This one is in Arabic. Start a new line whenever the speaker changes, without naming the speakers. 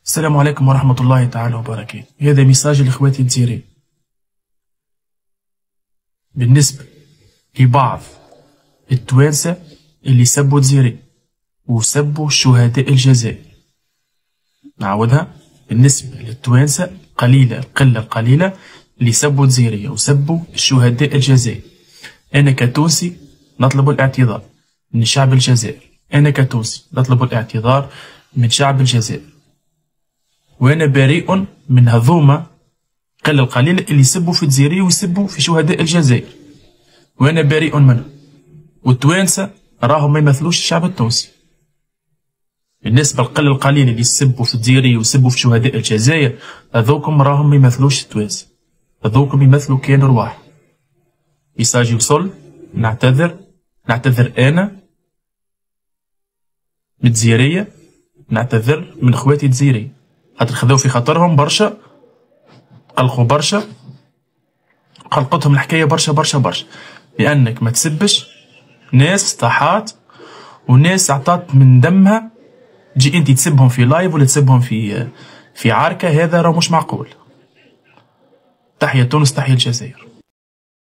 السلام عليكم ورحمة الله تعالى وبركاته. هذا ميساج لإخواتي الجزائريين بالنسبة لبعض التوانسة اللي سبوا الجزائر وسبوا شهداء الجزائر. نعاودها، بالنسبة للتوانسة القلة القليلة اللي سبوا الجزائرية وسبوا شهداء الجزائر. أنا كتونسي نطلب الاعتذار من شعب الجزائر، أنا كتونسي نطلب الاعتذار من شعب الجزائر، وأنا بريء من هذوما القلة القليلة اللي يسبوا في الجزائرية ويسبوا في شهداء الجزائر، وأنا بريء منهم. والتوانسة راهم ما يمثلوش الشعب التونسي. بالنسبة للقلة القليلة اللي يسبوا في الجزائرية ويسبوا في شهداء الجزائر، هذوكم راهم ما يمثلوش التوانسة، هذوكم يمثلوا كيان رواح. ميساج يوصل، نعتذر أنا من الجزائرية، نعتذر من اخواتي الجزائريين، خاطر خذاو في خاطرهم برشا، قلقوا برشا، قلقتهم الحكاية برشا برشا برشا، لأنك ما تسبش ناس طاحات وناس عطات من دمها، تجي انت تسبهم في لايف ولا تسبهم في عركة، هذا راه مش معقول. تحية تونس، تحية الجزائر.